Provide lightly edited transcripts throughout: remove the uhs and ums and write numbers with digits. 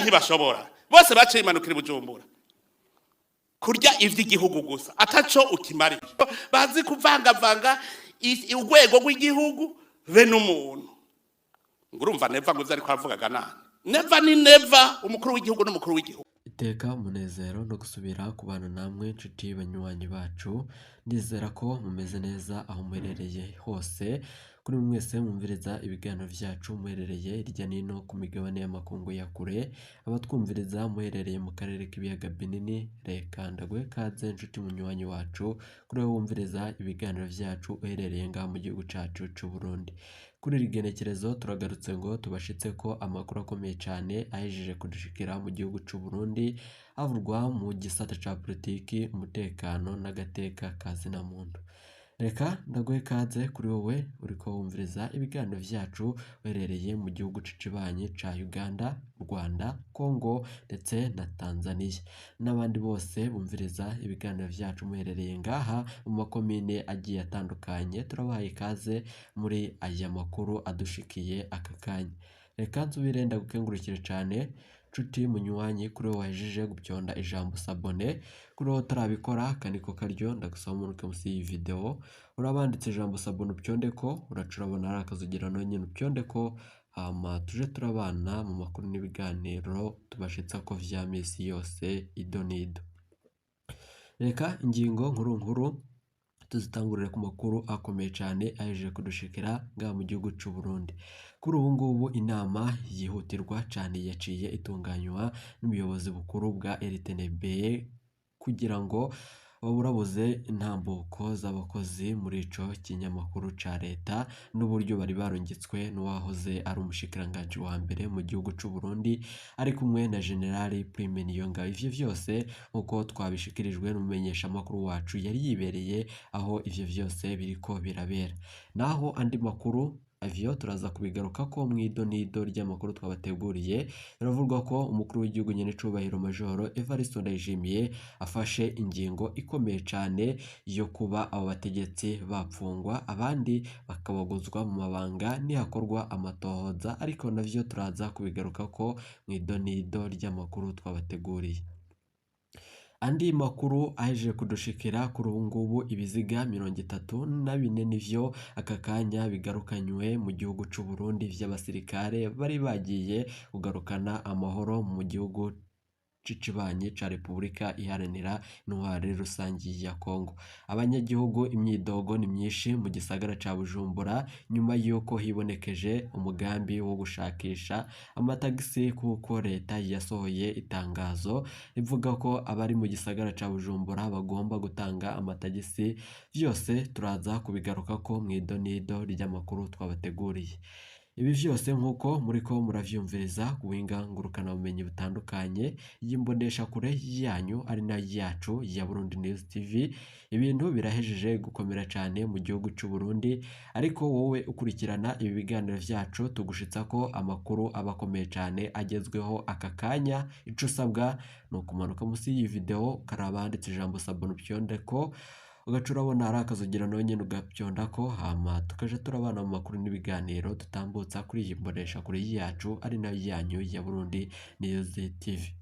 ntibashobora bose baciye imanukira Bujumbura kurya ivy'igihugu gusa ataco ukimariye bazi kuvangavanga urwego rw'igihugu be n'umuntu ngurumva neva ngo vyari kwavugaga nani neva ni neva umukuru w'igihugu n'umukuru w'igihugu iteka umunezero no gusubira ku bana namwe inshuti banywanyi bacu ndizera ko mumeze neza aho muherereye hose kuri mwese mwumviriza ibiganiro vyacu muherereye irya nino ku migabane y'amakungu ya kure abatwumviriza muherereye mu karere k'ibiyaga binini reka ndagwe kaze inshuti munywanyi wacu kuri wumviriza ibiganiro vyacu uherereye ngaha mu gihugu cacu c'u Burundi. Kuri iri genekerezo turagarutse ngo tubashitse ko amakuru akomeye cyane ahejeje kudushikira mu gihugu c'u Burundi avurwa mu gisata ca politiki umutekano n'agateka kazina muntu. Reka ndaguhe kaze kuri wowe uriko wumviriza ibiganiro vyacu uherereye mu gihugu c'ibanyi ca Uganda, Rwanda, Congo ndetse na Tanzania n'abandi bose bumviriza ibiganiro vyacu muherereye ngaha mu makomine agiye atandukanye. Turabahaye ikaze muri aya makuru adushikiye aka kanya. Reka nsubire ndagukengurukire cyane nshuti munywanyi kuri wowe wahejeje gupyonda ijambo sabone kuri wowe utarabikora kaniko karyo ndagusaba umunuke musi y'iyi video urabanditse ijambo sabone upyondeko uracurabona ari akazugira no nyine upyondeko hama tuje turabana mu makuru n'ibiganiro tubashitsa ko vya misi yose idonido. Reka ingingo nkuru tuzitangurire ku makuru akomeye cyane ahejeje kudushikira ngaha mu gihugu c'u Burundi. Kuri ubu ngubu inama yihutirwa cyane yaciye itunganywa n'ubuyobozi bukuru bwa RTNB kugira ngo baburabuze intambuko z'abakozi muri ico kinyamakuru ca leta n'uburyo bari barungitswe n'uwahoze ari umushikiranganje wa mbere mu gihugu c'u Burundi ari kumwe na General Prime Niyonga. Ivyo vyose uko twabishikirijwe n'umumenyesha makuru wacu yari yibereye aho ivyo vyose biriko birabera. Naho andi makuru avyo turaza kubigaruka ko mw'idonido ry'amakuru twabateguriye biravugwa ko umukuru w'igihugu nyene cubahiro Majoro Evariste Ndayishimiye afashe ingingo ikomeye cyane yo kuba abo bategetsi bapfungwa abandi bakabaguzwa mu mabanga nihakorwa amatohoza, ariko navyo turaza kubigaruka ko mw'idonido ry'amakuru twabateguriye. Andi makuru ahejeje kudushikira kuri ubu ngubu ibiziga 34 nivyo aka kanya bigarukanywe mu gihugu c'u Burundi vy'abasirikare bari bagiye kugarukana amahoro mu gihugu c'ibanyi ca Repubulika Iharanira Intwaro Rusangi ya Kongo. Abanyagihugu imyidogo ni myinshi mu gisagara ca Bujumbura nyuma yuko hibonekeje umugambi wo gushakisha amatagisi kuko leta yasohoye itangazo rivuga ko abari mu gisagara ca Bujumbura bagomba gutanga amatagisi. Vyose turaza kubigaruka ko mw'idonido ry'amakuru twabateguriye. Ibi vyose nkuko muriko muravyumviriza guhinga ngurukana bumenyi butandukanye y'imbondesha kure yanyu ari na yacu ya Burundi News TV. Ibintu birahejeje gukomera cyane mu gihugu c'u Burundi, ariko wowe ukurikirana ibi biganiro vyacu tugushitsa ko amakuru abakomeye cyane agezweho aka kanya. Ico usabwa no kumanuka musi y'iyi video ukarabanditse ijambo sabone upyondeko ugacurabona ari akazugira no nyene ugapyondako hama tukaje turabana mu makuru n'ibiganiro tutambutsa kuri iyi mbonesha kuri yacu ari nayo yanyu ya Burundi News TV.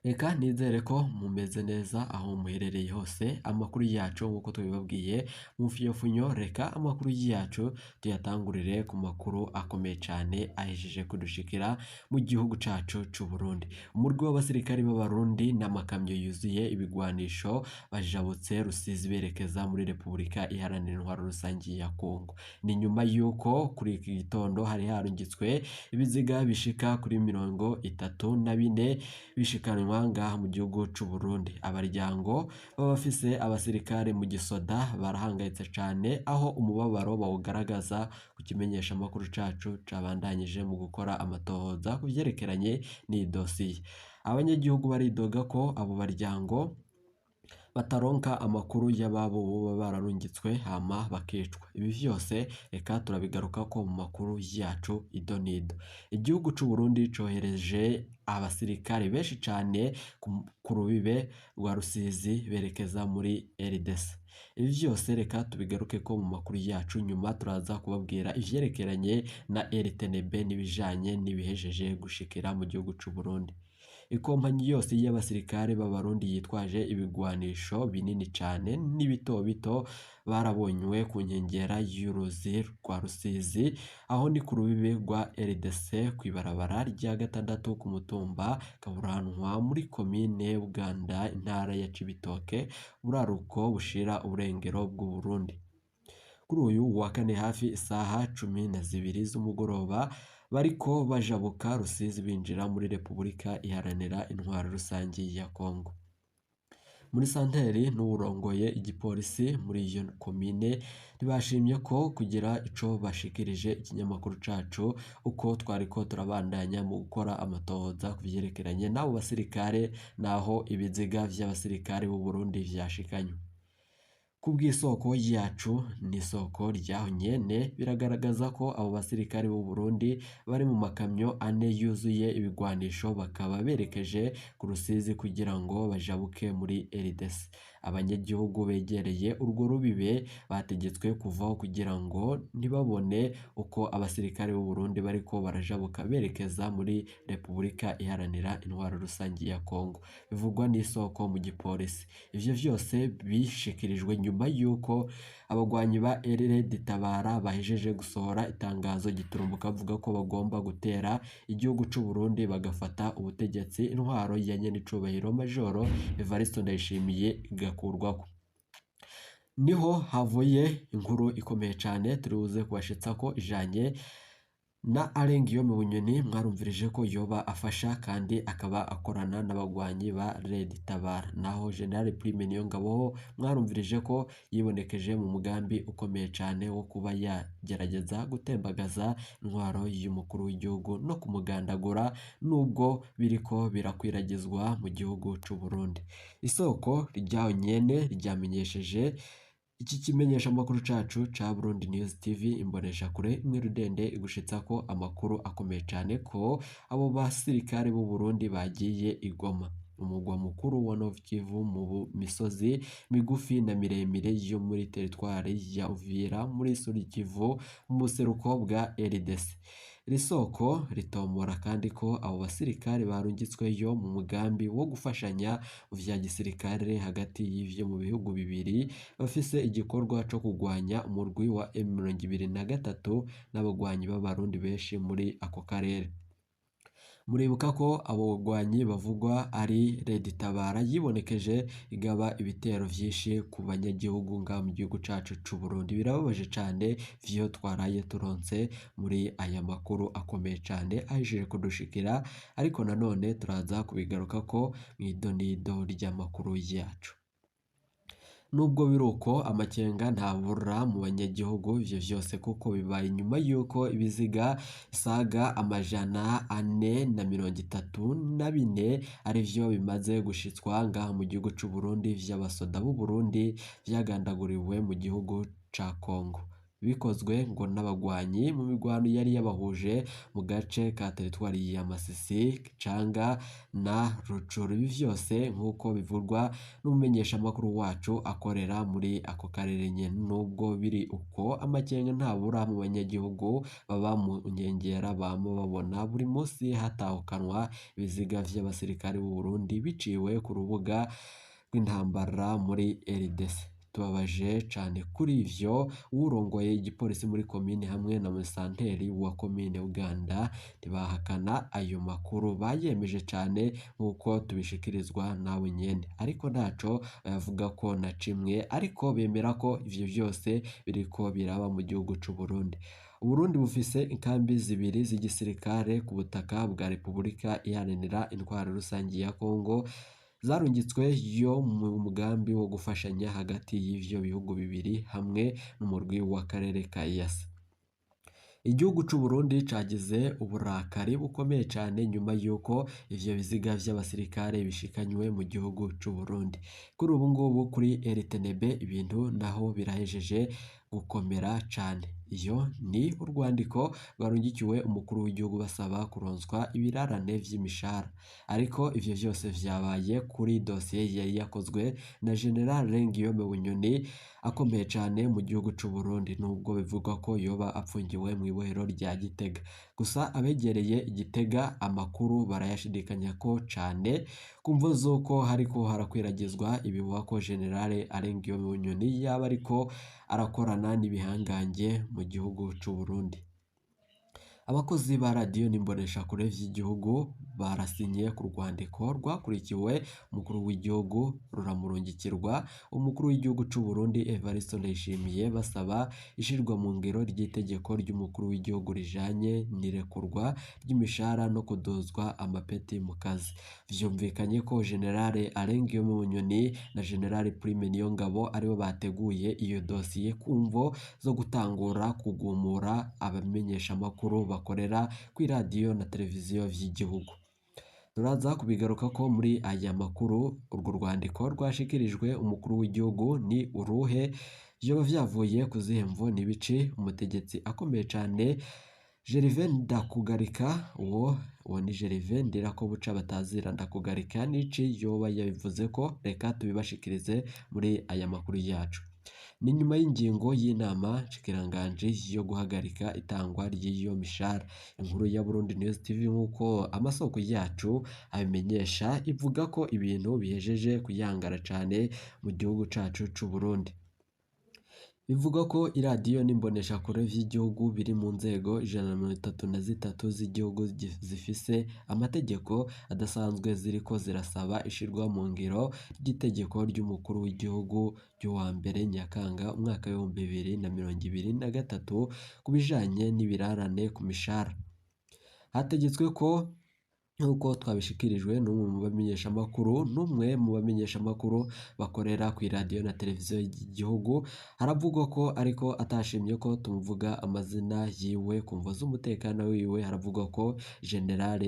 Reka nizere ko mumeze neza aho muherereye hose. Amakuru yacu nkuko tubibabwiye mu fiyofunyo, reka amakuru yacu tuyatangurire ku makuru akomeye cyane ahejeje kudushikira mu gihugu cacu c'u Burundi. Umurwi w'abasirikari b'abarundi n'amakamyo yuzuye ibigwanisho bajabutse Rusizi berekeza muri Repubulika Iharanira Intwaro Rusangi ya Kongo. Ni nyuma yuko kuri iki gitondo hari harungitswe ibiziga bishika kuri 34 bishikanwa ngaha mu gihugu c'u Burundi. Abaryango b'abafise abasirikare mu gisoda barahangayitse cyane aho umubabaro bawugaragaza ku kimenyesha makuru cacu cabandanyije mu gukora amatohoza kuvyerekeranye n'idosiye. Abanyagihugu baridoga ko abo baryango bataronka amakuru y'ababo boba bararungitswe hama bakicwa. Ibi vyose reka turabigaruka ko mu makuru yacu idonido. Igihugu c'u Burundi cohereje abasirikare benshi cyane ku rubibe rwa Rusizi berekeza muri RDC. Ibi vyose reka tubigaruke ko mu makuru yacu, nyuma turaza kubabwira ivyerekeranye na RTNB n'ibijanye n'ibihejeje gushikira mu gihugu c'u Burundi. Ikompanyi yose y'abasirikare b'Abarundi yitwaje ibigwanisho binini cane n'ibito bito barabonywe ku nkengera y'uruzi rwa Rusizi, aho ni ku rubibe rwa RDC kw'ibarabara rya gatandatu ku mutumba Kaburanwa muri komine Buganda, intara ya Cibitoke, buraruko bushira uburengero bw'u Burundi. Kuri uyu wa kane hafi isaha 12 z'umugoroba bariko bajabuka Rusizi binjira muri Repubulika Iharanira Intwaro Rusangi ya Kongo. Muri santeri n'uwurongoye igipolisi muri iyo komine ntibashimye ko kugira ico bashikirije ikinyamakuru cacu uko twariko turabandanya mu gukora amatohoza ku vyerekeranye n'abo basirikare naho ibiziga vy'abasirikare b'u Burundi vyashikanywe. Kubw'isoko yacu n'isoko ryaho nyene biragaragaza ko abo basirikare b'u Burundi bari mu makamyo 4 yuzuye ibigwanisho, bakaba berekeje ku Rusizi kugira ngo bajabuke muri RDC. Abanyagihugu begereye urwo rubibe bategetswe kuvaho kugira ngo ntibabone uko abasirikare b'u Burundi bariko barajabuka berekeza muri Repubulika Iharanira Intwaro Rusangi ya Kongo, bivugwa n'isoko mu gipolisi. Ivyo vyose bishikirijwe nyuma yuko abagwanyi ba RD Tabara bahejeje gusohora itangazo giturumbuka bavuga ko bagomba gutera igihugu c'u Burundi bagafata ubutegetsi, intwaro ya nyenicubahiro Majoro Evariste Ndayishimiye igakurwako. Niho havuye inkuru ikomeye cane turibuze kubashitsa ko ijanye na Alengiyome Bunyoni, mwarumvirije ko yoba afasha kandi akaba akorana n'abagwanyi ba Red Tabara. Naho General Prime Niyongabo mwarumvirije ko yibonekeje mu mugambi ukomeye cane wo kuba yagerageza gutembagaza intwaro y'umukuru w'igihugu no kumugandagura, nubwo biriko birakwiragizwa mu gihugu c'u Burundi. Isoko ryaho nyene ryamenyesheje iki kimenyesha amakuru cacu ca Burundi News TV imbonesha kure imwe rudende igushitsa ko amakuru akomeye cane ko abo basirikare b'u Burundi bagiye i Goma, umugwa mukuru wa Nord Kivu, mu misozi migufi na miremire yo muri teritwari ya Uvira muri Sud Kivu mu buseruko bwa RDC. Iri soko ritomora kandi ko abo basirikare barungitsweyo mu mugambi wo gufashanya mu vya gisirikare hagati y'ivyo mu bihugu bibiri, bafise igikorwa co kugwanya umurwi wa M23 n'abagwanyi b'Abarundi benshi muri ako karere. Muribuka ko abo bagwanyi bavugwa ari Red Tabara yibonekeje igaba ibitero vyinshi ku banyagihugu nga mu gihugu cacu c'u Burundi. Birababaje cane vyo twaraye turonse muri aya makuru akomeye cane ahejeje kudushikira, ariko nanone turaza kubigaruka ko mw'idonido ry'amakuru yacu. Nubwo biruko amakenga ntabura mu banyagihugu, ivyo vyose kuko bibaye nyuma yuko ibiziga saga 434 arivyo bimaze gushitswa ngaha mu gihugu c'u Burundi vy'abasoda b'u Burundi vyagandaguriwe mu gihugu ca Kongo, bikozwe ngo n'abagwanyi mu migwano yari yabahuje mu gace ka teritwari ya Masisi, Canga na Rucuru. Ibi vyose nk'uko bivurwa n'umumenyesha makuru wacu akorera muri ako karere nyene. Nubwo biri uko amakenga ntabura mu banyagihugu baba mu nkengera, bama babona buri munsi hatahukanwa ibiziga vy'abasirikare b'u Burundi biciwe ku rubuga rw'intambara muri RDC. Tubabaje cane kuri ivyo, urongoye igipolisi muri komine hamwe na musanteri wa komine Uganda ntibahakana ayo makuru, bayemeje cane nk'uko tubishikirizwa nawe nyene, ariko ntaco bavuga ko na cimwe, ariko bemera ko ivyo vyose biriko biraba mu gihugu c'u Burundi. Uburundi bufise inkambi zibiri z'igisirikare ku butaka bwa Repubulika Iharanira Intwaro Rusangi ya Kongo, zarungitswe yo mu mugambi wo gufashanya hagati y'ivyo bihugu bibiri hamwe n'umurwi w'akarere ka EAC. Igihugu c'u Burundi cagize uburakari bukomeye cane nyuma yuko ivyo biziga vy'abasirikare bishikanywe mu gihugu c'u Burundi. Kuri ubu ngubu kuri RTNB ibintu naho birahejeje gukomera cane. Iyo ni urwandiko rwarungikiwe umukuru w'igihugu basaba kuronswa ibirarane vy'imishahara. Ariko ivyo vyose vyabaye kuri dosiye yari yakozwe na General Guillaume Bunyoni akomeye cane mu gihugu c'u Burundi, nubwo bivugwa ko yoba apfungiwe mw'ibohero rya Gitega. Gusa abegereye Igitega amakuru barayashidikanya ko cane kumvo z'uko hariko harakwiragizwa ibihuha ko General Guillaume Bunyoni yaba ariko arakorana n'ibihangange mu gihugu c'u Burundi. Abakozi ba radiyo n'imboneshakure vy'igihugu barasinye ku rwandiko rwakurikiwe umukuru w'igihugu ruramurungikirwa umukuru w'igihugu c'u Burundi Evariste Ndayishimiye basaba ishirwa mu ngiro ry'itegeko ry'umukuru w'igihugu rijanye n'irekurwa ry'imishahara no kuduzwa amapeti mu kazi. Vyumvikanye ko General Guillaume Bunyoni na General Prime Niyongabo aribo bateguye iyo dosiye kumvo zo gutangura kugumura abamenyesha amakuru bakorera kuri radiyo na televiziyo vy'igihugu. Turaza kubigaruka ko muri aya makuru urwo rwandiko rwashikirijwe umukuru w'igihugu ni uruhe, vyoba vyavuye ku zihe mvo n'ibice. Umutegetsi akomeye cane Gervais Ndakugarika, uwo ni Gervais Ndirakobuca batazira Ndakugarika, n'ici yoba yabivuze ko reka tubibashikirize muri aya makuru yacu. Ni nyuma y'ingingo y'inama nshikiranganji yo guhagarika itangwa ry'iyo mishahara. Inkuru ya Burundi News TV nk'uko amasoko yacu abimenyesha ivuga ko ibintu bihejeje kuyangara cane mu gihugu cacu c'u Burundi. Bivuga ko iradiyo n'imboneshakure vy'igihugu biri mu nzego 133 z'igihugu zifise amategeko adasanzwe ziriko zirasaba ishirwa mu ngiro ry'itegeko ry'umukuru w'igihugu ryo wa mbere Nyakanga umwaka w'ibihumbi 2023 kubijanye n'ibirarane ku mishahara. Hategetswe ko nk'uko twabishikirijwe n'umwe mu bamenyeshamakuru bakorera ku iradiyo na televiziyo y'igihugu, haravugwa ko ariko atashimye ko tumuvuga amazina yiwe kumvo z'umutekano wiwe. Haravugwa ko General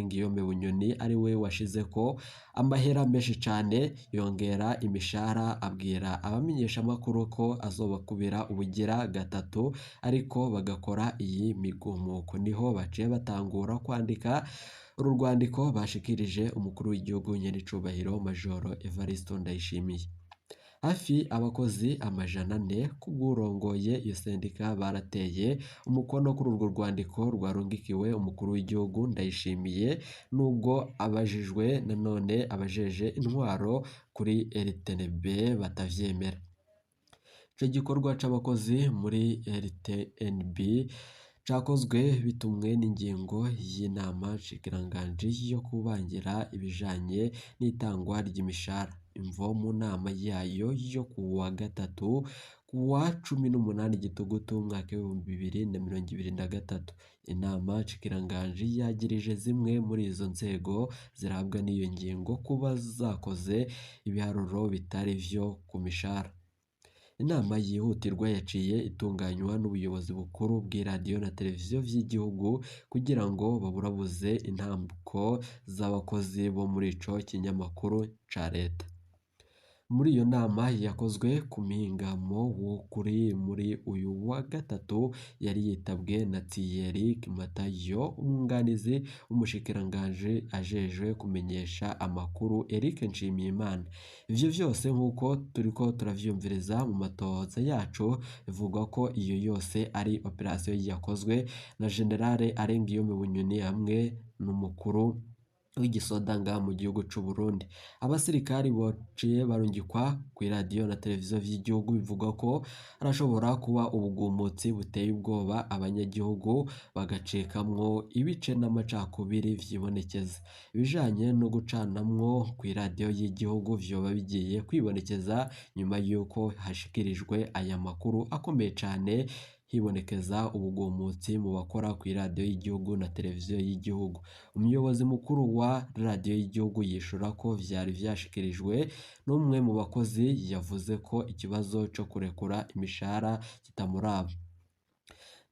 Guillaume Bunyoni ari we washizeko amahera menshi cane yongera imishahara, abwira abamenyeshamakuru ko azobakubira ubugira gatatu ariko bagakora iyi migumuko. Niho baciye batangura kwandika uru rwandiko bashikirije umukuru w'igihugu nyenicubahiro Majoro Evariste Ndayishimiye. Hafi abakozi 400 kubw'urongoye iyo sendika barateye umukono kuri urwo rwandiko rwarungikiwe umukuru w'igihugu Ndayishimiye, nubwo abajijwe nanone abajeje intwaro kuri RTNB batavyemera. Ico gikorwa c'abakozi muri RTNB cakozwe bitumwe n'ingingo y'inama nshikiranganji yo kubangira ibijanye n'itangwa ry'imishahara. Imvo mu nama yayo yo kuwa gatatu kuwa 18 Gitugutu umwaka w'ibihumbi 2023, inama nshikiranganji yagirije zimwe muri izo nzego zirabwa n'iyo ngingo kuba zakoze ibiharuro bitari vyo ku mishahara. Inama yihutirwa yaciye itunganywa n'ubuyobozi bukuru bw'iradiyo na televiziyo vy'igihugu kugira ngo baburabuze intambuko z'abakozi bo muri ico kinyamakuru ca leta. Muri iyo nama yakozwe ku mihingamo kuri muri uyu wa gatatu yari yitabwe na Thierry Matayo, umwunganizi w'umushikiranganji ajejwe kumenyesha amakuru Eric Nshimiyimana. Ivyo vyose nk'uko turiko turavyumviriza mu matohoza yacu bivugwa ko iyo yose ari operasiyo yakozwe na General Guillaume Bunyoni hamwe n'umukuru w'igisoda nga mu gihugu c'u Burundi. Abasirikari bociye barungikwa ku iradiyo na televiziyo vy'igihugu bivuga ko arashobora kuba ubugumutsi buteye ubwoba abanyagihugu bagacekamwo ibice n'amacakubiri vyibonekeza. Ibijanye no gucanamwo ku iradiyo y'igihugu vyoba bigiye kwibonekeza nyuma yuko hashikirijwe aya makuru akomeye cane hibonekeza ubugumutsi mu bakora ku iradiyo y'igihugu na televiziyo y'igihugu. Umuyobozi mukuru wa radiyo y'igihugu yishura ko vyari vyashikirijwe n'umwe mu bakozi yavuze ko ikibazo co kurekura imishahara kitamuraba.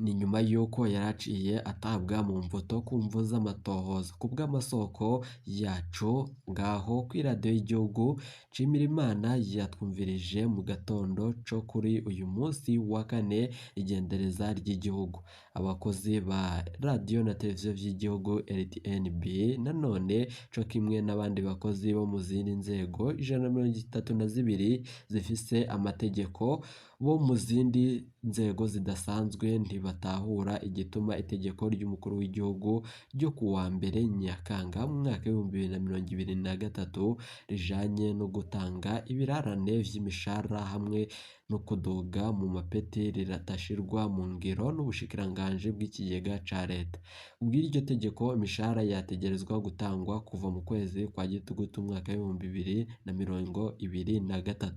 ni nyuma y'uko yaraciye atabwa mu mvuto ku mvu z'amatohoza ku bw'amasoko yacu ngaho kuri radiyo y'igihugu. Nshimirimana yatwumvirije mu gatondo co kuri uyu munsi wa kane igendereza ry'igihugu. Abakozi ba radiyo na televiziyo vy'igihugu RTNB nanone co kimwe n'abandi bakozi bo mu zindi nzego 132 zifise amategeko bo mu zindi nzego zidasanzwe ntibatahura igituma itegeko ry'umukuru w'igihugu ryo kuwa mbere Nyakanga mu mwaka w'2023 rijanye no gutanga ibirarane vy'imishahara hamwe no kuduga mu mapeti riratashirwa mu ngiro n'ubushikiranganji bw'ikigega ca leta. Ubw'iryo tegeko imishahara yategerezwa gutangwa kuva mu kwezi kwa Gitugutu umwaka w'2023.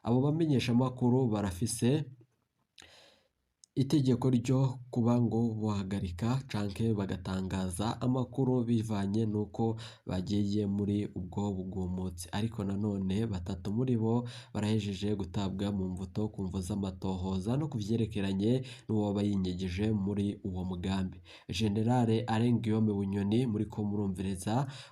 Abo bamenyesha makuru barafise itegeko ryo kuba ngo bohagarika canke bagatangaza amakuru bivanye nuko bagiye muri ubwo bugumutsi, ariko nanone batatu muri bo barahejeje gutabwa mu mvuto ku mvu z'amatohoza no kuvyerekeranye n'uwoba yinyegeje muri uwo mugambi. Generale Alain Guillaume Bunyoni muriko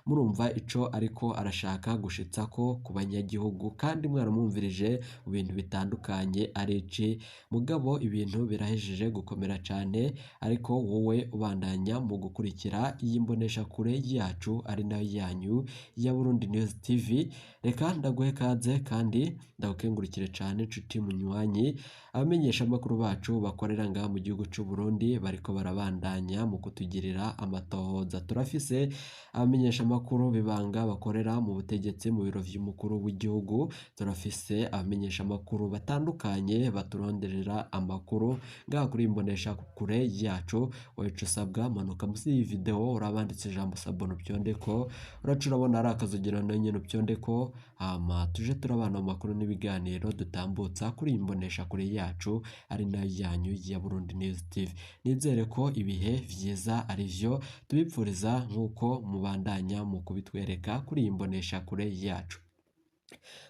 murumva ico ariko arashaka gushitsako ku banyagihugu, kandi mwaramwumvirije mu bintu bitandukanye arici mugabo ibintu birahejeje gukomera cyane, ariko wowe ubandanya mu gukurikira iyi mbonesha kure yacu ari nayo yanyu ya Burundi News TV. Reka ndaguhe kaze kandi ndagukengurukire cyane nshuti munywanyi. Abamenyesha amakuru bacu bakorera ngaha mu gihugu cy'u Burundi bariko barabandanya mu kutugirira amatohoza. Turafise abamenyesha amakuru bibanga bakorera mu butegetsi mu biro vy'umukuru w'igihugu, turafise abamenyesha amakuru batandukanye baturonderera amakuru ngaha kuri imbonesha kure yacu. Wecu usabwa manuka musi iyi video urabanditse ijambo sabone upyondeko, uraca urabona ari akazogera na nyene upyondeko, hama tuje turabana mu makuru n'ibiganiro dutambutsa kuri imbonesha kure yacu ari nayo yanyu ya Burundi News TV. Nizere ko ibihe vyiza ari vyo tubipfuriza nk'uko mubandanya mu kubitwereka kuri imbonesha kure yacu.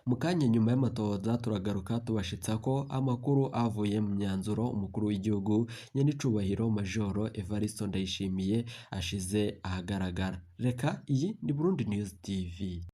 Mukanya nyuma y'amatohoza turagaruka tubashitsa ko amakuru avuye mu myanzuro umukuru w'igihugu nyenicubahiro Majoro Evariste Ndayishimiye ashize ahagaragara. Reka iyi ni Burundi News TV.